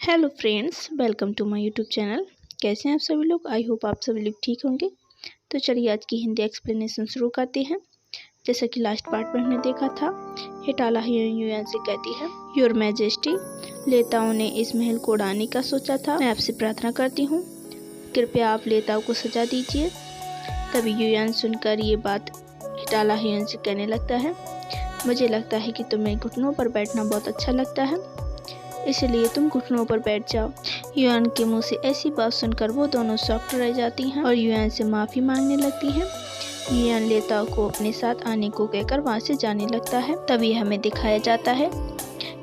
Hello friends, welcome to my YouTube channel. कैसे हैं आप सभी लोग? आई होप आप सभी लोग ठीक होंगे। तो चलिए आज की हिंदी एक्सप्लेनेशन शुरू करते हैं। जैसा कि लास्ट पार्ट में हमने देखा था, हिटाला युआन से कहती है, योर मैजेस्टी, लेताओं ने इस महल को उड़ाने का सोचा था। मैं आपसे प्रार्थना करती हूँ, कृपया आप लेताओं को सजा दीजिए। तभी युआन सुनकर ये बात हिटाला युआन से कहने लगता है, मुझे लगता है कि तुम्हें घुटनों पर बैठना बहुत अच्छा लगता है, इसलिए तुम घुटनों पर बैठ जाओ। युआन के मुंह से ऐसी बात सुनकर वो दोनों शॉक्ड रह जाती हैं और युआन से माफ़ी मांगने लगती हैं। युआन लेताओ को अपने साथ आने को कहकर वहाँ से जाने लगता है। तभी हमें दिखाया जाता है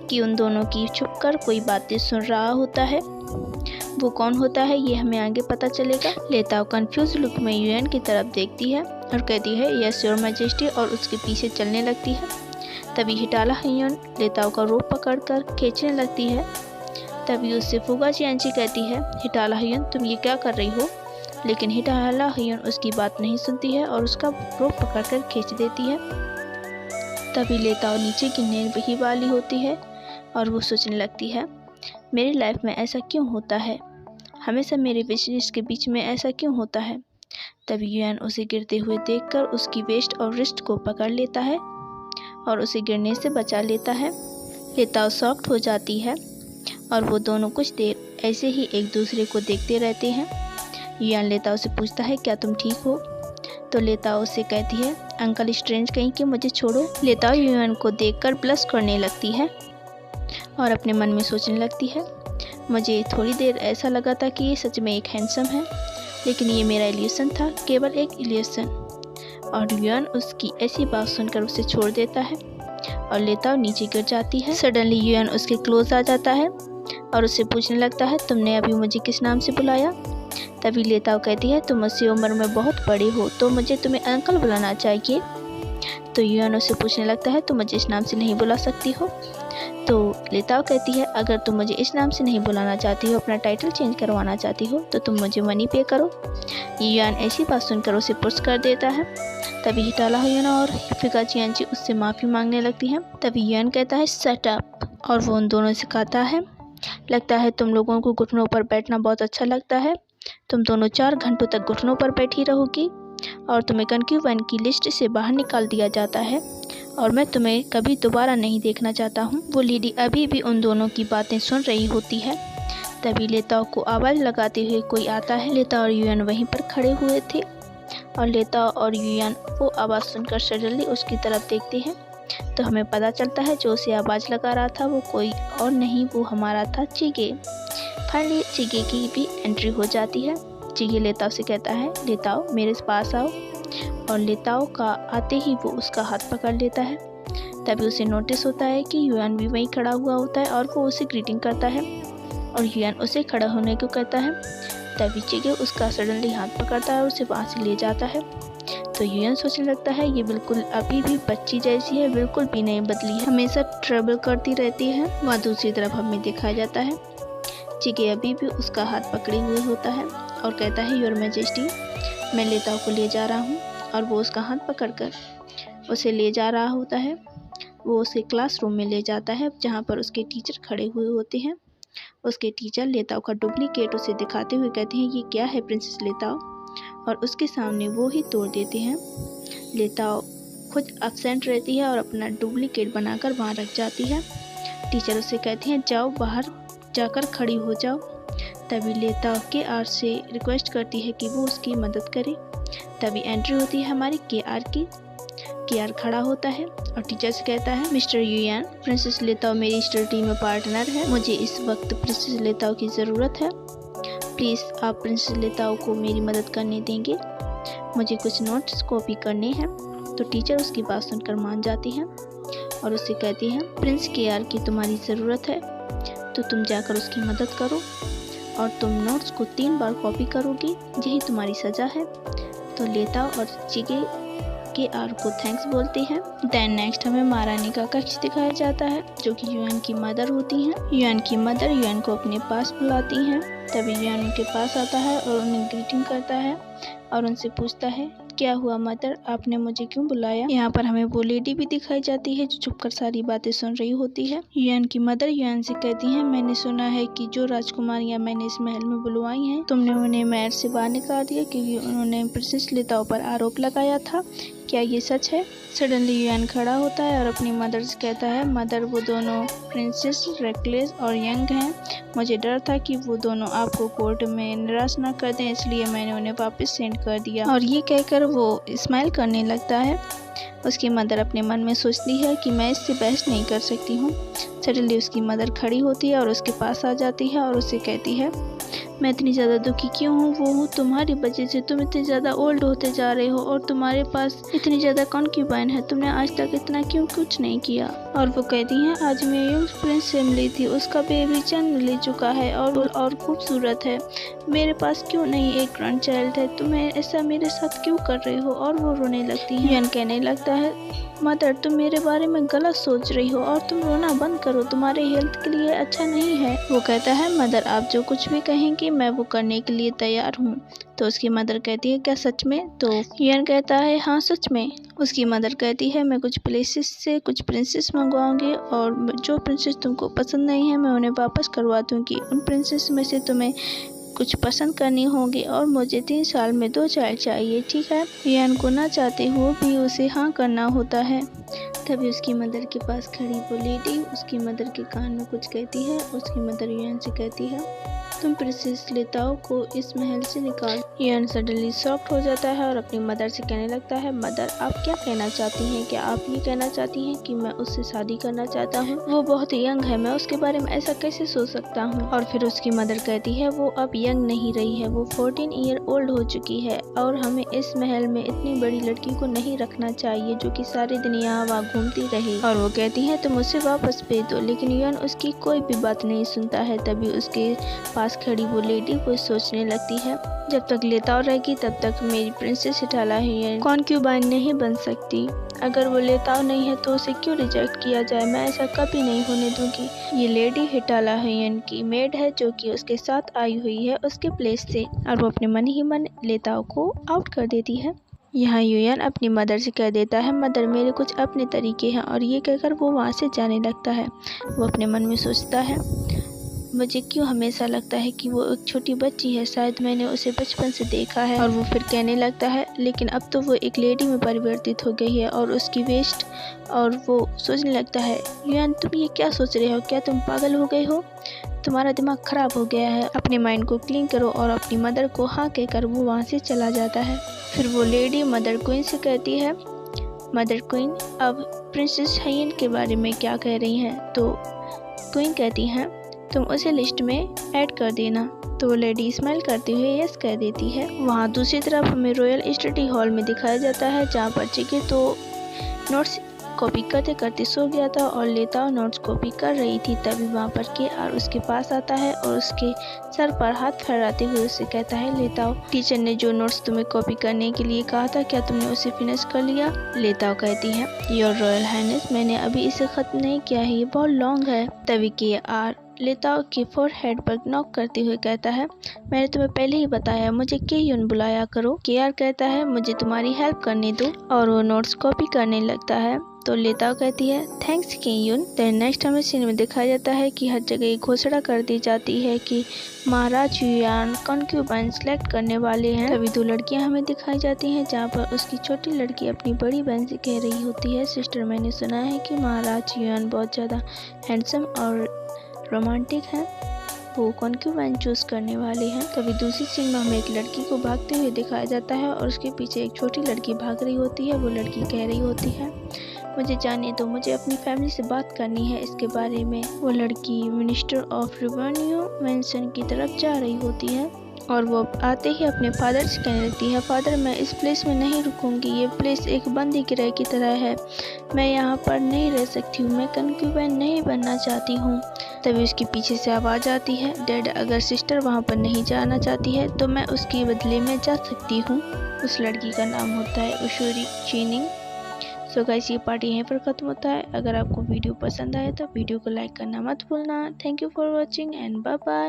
कि उन दोनों की छुपकर कोई बातें सुन रहा होता है। वो कौन होता है ये हमें आगे पता चलेगा। लेताओ कंफ्यूज लुक में युआन की तरफ देखती है और कहती है, यस योर मैजेस्टी, और उसके पीछे चलने लगती है। तभी हिटाला युआन लेताओ का रोप पकड़कर खींचने लगती है। तभी उससे फुगा चियांची कहती है, हिटाला युआन तुम ये क्या कर रही हो? लेकिन हिटाला युआन उसकी बात नहीं सुनती है और उसका रोप पकड़कर खींच देती है। तभी लेताओ नीचे गिरने ही वाली होती है और वो सोचने लगती है, मेरी लाइफ में ऐसा क्यों होता है, हमेशा मेरे विशेष के बीच में ऐसा क्यों होता है। तभी युआन उसे गिरते हुए देखकर उसकी वेस्ट और रिस्ट को पकड़ लेता है और उसे गिरने से बचा लेता है। लेताओ शॉक्ड हो जाती है और वो दोनों कुछ देर ऐसे ही एक दूसरे को देखते रहते हैं। युआन लेताओ से पूछता है, क्या तुम ठीक हो? तो लेताओ से कहती है, अंकल स्ट्रेंज कहीं कि मुझे छोड़ो। लेताओ युआन को देखकर ब्लश करने लगती है और अपने मन में सोचने लगती है, मुझे थोड़ी देर ऐसा लगा था कि ये सच में एक हैंडसम है, लेकिन ये मेरा इल्यूशन था, केवल एक इल्यूशन। और युआन उसकी ऐसी बात सुनकर उसे छोड़ देता है और लेताओ नीचे गिर जाती है। सडनली युआन उसके क्लोज आ जाता है और उससे पूछने लगता है, तुमने अभी मुझे किस नाम से बुलाया? तभी लेताओ कहती है, तुम मुझसे उम्र में बहुत बड़े हो तो मुझे तुम्हें अंकल बुलाना चाहिए। तो युआन उससे पूछने लगता है, तुम मुझे इस नाम से नहीं बुला सकती हो? तो लेताओ कहती है, अगर तुम मुझे इस नाम से नहीं बुलाना चाहती हो, अपना टाइटल चेंज करवाना चाहती हो, तो तुम मुझे मनी पे करो। युआन ऐसी बात सुनकर उसे पुश कर देता है। तभी हिटाला युआन और फुगा चियांची उससे माफ़ी मांगने लगती हैं। तभी युआन कहता है, शट अप, और वो उन दोनों से कहता है, लगता है तुम लोगों को घुटनों पर बैठना बहुत अच्छा लगता है, तुम दोनों 4 घंटों तक घुटनों पर बैठी रहोगी और तुम्हें कंक्यूबाइन की लिस्ट से बाहर निकाल दिया जाता है और मैं तुम्हें कभी दोबारा नहीं देखना चाहता हूँ। वो लेडी अभी भी उन दोनों की बातें सुन रही होती है। तभी लेताओ को आवाज़ लगाते हुए कोई आता है। लेताओ और युआन वहीं पर खड़े हुए थे और लेताओ और युआन वो आवाज़ सुनकर सडनली उसकी तरफ देखते हैं। तो हमें पता चलता है जो उसे आवाज़ लगा रहा था वो कोई और नहीं, वो हमारा था चिगे। फाइनली चिगे की भी एंट्री हो जाती है। चिगे लेताओ से कहता है, लेताओ मेरे पास आओ, और लेताओ का आते ही वो उसका हाथ पकड़ लेता है। तभी उसे नोटिस होता है कि युआन भी वहीं खड़ा हुआ होता है और वो उसे ग्रीटिंग करता है और युआन उसे खड़ा होने को कहता है। तभी चिगे उसका सडनली हाथ पकड़ता है और उसे वहाँ से ले जाता है। तो युआन सोचने लगता है, ये बिल्कुल अभी भी बच्ची जैसी है, बिल्कुल भी नहीं बदली है, हमेशा ट्रबल करती रहती है। वहाँ दूसरी तरफ हमें दिखाया जाता है, चिगे अभी भी उसका हाथ पकड़े हुए होता है और कहता है, योर मैजेस्टी, मैं लेताओ को ले जा रहा हूँ। और वो उसका हाथ पकड़कर उसे ले जा रहा होता है। वो उसे क्लासरूम में ले जाता है जहाँ पर उसके टीचर खड़े हुए होते हैं। उसके टीचर लेताओ का डुप्लीकेट उसे दिखाते हुए कहते हैं, ये क्या है प्रिंसेस लेताओ, और उसके सामने वो ही तोड़ देते हैं। लेताओ खुद अपसेंट रहती है और अपना डुप्लीकेट बनाकर वहाँ रख जाती है। टीचर उसे कहते हैं, जाओ बाहर जाकर खड़ी हो जाओ। तभी लेताओ के आर से रिक्वेस्ट करती है कि वो उसकी मदद करे। तभी एंट्री होती है हमारी के आर की। के आर खड़ा होता है और टीचर से कहता है, मिस्टर युआन, प्रिंसेस लेताओ मेरी स्टडी में पार्टनर है, मुझे इस वक्त प्रिंसेस लेताओ की ज़रूरत है, प्लीज़ आप प्रिंसेस लेताओ को मेरी मदद करने देंगे, मुझे कुछ नोट्स कॉपी करने हैं। तो टीचर उसकी बात सुनकर मान जाती हैं और उससे कहती हैं, प्रिंस के आर की तुम्हारी ज़रूरत है तो तुम जाकर उसकी मदद करो और तुम नोट्स को 3 बार कॉपी करोगी, यही तुम्हारी सज़ा है। तो लेताओ और चिगे के आर को थैंक्स बोलते हैं। देन नेक्स्ट हमें महारानी का कक्ष दिखाया जाता है जो कि युआन की मदर होती हैं। युआन की मदर युआन को अपने पास बुलाती हैं। तभी युआन उनके पास आता है और उन्हें ग्रीटिंग करता है और उनसे पूछता है क्या हुआ मदर, आपने मुझे क्यों बुलाया? यहाँ पर हमें वो लेडी भी दिखाई जाती है जो चुपकर सारी बातें सुन रही होती है। युआन की मदर युआन से कहती है, मैंने सुना है कि जो राजकुमारियां मैंने इस महल में बुलवाई हैं, तुमने उन्हें महल से बाहर निकाल दिया क्योंकि उन्होंने प्रिंसेस लिताओ पर आरोप लगाया था। क्या ये सच है? सडनली युआन खड़ा होता है और अपनी मदर से कहता है, मदर वो दोनों प्रिंसेस रेकलेस और यंग हैं। मुझे डर था कि वो दोनों आपको कोर्ट में निराश न कर दें, इसलिए मैंने उन्हें वापस सेंड कर दिया। और ये कहकर वो स्माइल करने लगता है। उसकी मदर अपने मन में सोचती है कि मैं इससे बहस नहीं कर सकती हूँ। सडनली उसकी मदर खड़ी होती है और उसके पास आ जाती है और उसे कहती है, मैं इतनी ज़्यादा दुखी क्यों हूँ? वो हूँ तुम्हारी वजह से। तुम इतने ज़्यादा ओल्ड होते जा रहे हो और तुम्हारे पास इतनी ज़्यादा कॉन्क्यूबाइन है। तुमने आज तक इतना क्यों कुछ नहीं किया? और वो कहती हैं, आज मैं यंग प्रिंस से मिली थी, उसका बेबी जन्म ले चुका है और खूबसूरत है। मेरे पास क्यों नहीं एक ग्रैंड चाइल्ड है? तुम्हें ऐसा मेरे साथ क्यों कर रही हो? और वो रोने लगती है। युआन कहने लगता है, मदर तुम मेरे बारे में गलत सोच रही हो और तुम रोना बंद करो, तुम्हारे हेल्थ के लिए अच्छा नहीं है। वो कहता है, मदर आप जो कुछ भी कहेंगी मैं वो करने के लिए तैयार हूँ। तो उसकी मदर कहती है, क्या सच में? तो युआन कहता है, हाँ सच में। उसकी मदर कहती है, मैं कुछ प्लेसेस से कुछ प्रिंसेस मंगवाऊंगी और जो प्रिंसेस तुमको पसंद नहीं है मैं उन्हें वापस करवा दूंगी। उन प्रिंसेस में से तुम्हें कुछ पसंद करनी होगी और मुझे 3 साल में 2 चाइल्ड चाहिए, ठीक है? युआन को ना चाहते हुए भी उसे हाँ करना होता है। तभी उसकी मदर के पास खड़ी वो लेडी उसकी मदर के कान में कुछ कहती है। उसकी मदर युआन से कहती है, तुम प्रिंसेस लिताओ को इस महल से निकाल। युआन सडनली शॉक्ड हो जाता है और अपनी मदर से कहने लगता है, मदर आप क्या कहना चाहती हैं? क्या आप ये कहना चाहती हैं कि मैं उससे शादी करना चाहता हूँ? वो बहुत यंग है, मैं उसके बारे में ऐसा कैसे सोच सकता हूँ? और फिर उसकी मदर कहती है, वो अब यंग नहीं रही है, वो 14 ईयर ओल्ड हो चुकी है और हमें इस महल में इतनी बड़ी लड़की को नहीं रखना चाहिए जो कि सारे दिन यहाँ वहाँ घूमती रहे। और वो कहती है, तुम उसे वापस भेज दो। लेकिन युआन उसकी कोई भी बात नहीं सुनता है। तभी उसके पास खड़ी वो लेडी कुछ सोचने लगती है, जब तक लिताओ रहेगी तब तक मेरी प्रिंसेस हिटाला युआन कॉन्क्यूबाइन नहीं बन सकती। अगर वो लिताओ नहीं है तो उसे क्यों रिजेक्ट किया जाए? मैं ऐसा कभी नहीं होने दूंगी। ये लेडी हिटाला युआन की मेड है जो कि उसके साथ आई हुई है उसके प्लेस से, और वो अपने मन ही मन लिताओ को आउट कर देती है। यहाँ युआन अपनी मदर से कह देता है, मदर मेरे कुछ अपने तरीके हैं, और ये कहकर वो वहाँ से जाने लगता है। वो अपने मन में सोचता है, मुझे क्यों हमेशा लगता है कि वो एक छोटी बच्ची है, शायद मैंने उसे बचपन से देखा है। और वो फिर कहने लगता है, लेकिन अब तो वो एक लेडी में परिवर्तित हो गई है और उसकी वेस्ट। और वो सोचने लगता है, युआन तुम ये क्या सोच रहे हो? क्या तुम पागल हो गए हो? तुम्हारा दिमाग खराब हो गया है। अपने माइंड को क्लीन करो। और अपनी मदर को हाँ कहकर वो वहाँ से चला जाता है। फिर वो लेडी मदर क्वीन से कहती है, मदर क्वीन अब प्रिंसेस हायन के बारे में क्या कह रही हैं? तो क्वीन कहती हैं, तुम उसे लिस्ट में ऐड कर देना। तो वो लेडी स्माइल करते हुए यस कह देती है। वहाँ दूसरी तरफ हमें रॉयल स्टडी हॉल में दिखाया जाता है, जहाँ पर चिकी तो नोट्स कॉपी करते करते सो गया था और लिताओ नोट्स कॉपी कर रही थी। तभी वहाँ पर केआर उसके पास आता है और उसके सर पर हाथ फहराते हुए उससे कहता है, लिताओ टीचर ने जो नोट्स तुम्हें कॉपी करने के लिए कहा था, क्या तुमने उसे फिनिश कर लिया? लिताओ कहती है, योर रॉयल हाइनेस मैंने अभी इसे खत्म नहीं किया है, ये बहुत लॉन्ग है। तभी केआर लिताओ के फोरहेड पर नॉक करते हुए कहता है, मैंने तुम्हें पहले ही बताया, मुझे केयुन बुलाया करो। केआर कहता है, मुझे तुम्हारी हेल्प करने दो, और वो नोट्स कॉपी करने लगता है। तो लिताओ कहती है, थैंक्स केयुन। देन नेक्स्ट हमें सीन में दिखाया जाता है कि हर जगह घोषणा कर दी जाती है कि महाराज युआन कॉन्क्यूबाइन सेलेक्ट करने वाले हैं। तभी 2 लड़कियां हमें दिखाई जाती हैं, जहाँ पर उसकी छोटी लड़की अपनी बड़ी बहन से कह रही होती है, सिस्टर मैंने सुना है कि महाराज युआन बहुत ज़्यादा हैंडसम और रोमांटिक है, वो कॉन्क्यूबाइन चूज करने वाले हैं। तभी दूसरी सीन में हमें एक लड़की को भागते हुए दिखाया जाता है और उसके पीछे एक छोटी लड़की भाग रही होती है। वो लड़की कह रही होती है, मुझे जाने दो, मुझे अपनी फैमिली से बात करनी है इसके बारे में। वो लड़की मिनिस्टर ऑफ रेवेन्यू मेंशन की तरफ जा रही होती है और वो आते ही अपने फादर से कहने लगती है, फादर मैं इस प्लेस में नहीं रुकूंगी, ये प्लेस एक बंदी गृह की तरह है, मैं यहाँ पर नहीं रह सकती हूँ, मैं कॉन्क्यूबाइन नहीं बनना चाहती हूँ। तभी उसके पीछे से आवाज़ आती है, डैड अगर सिस्टर वहाँ पर नहीं जाना चाहती है तो मैं उसके बदले में जा सकती हूँ। उस लड़की का नाम होता है उशूरी चीनिंग। सो गाइस ये पार्ट यहीं पर ख़त्म होता है। अगर आपको वीडियो पसंद आए तो वीडियो को लाइक करना मत भूलना। Thank you for watching and bye bye.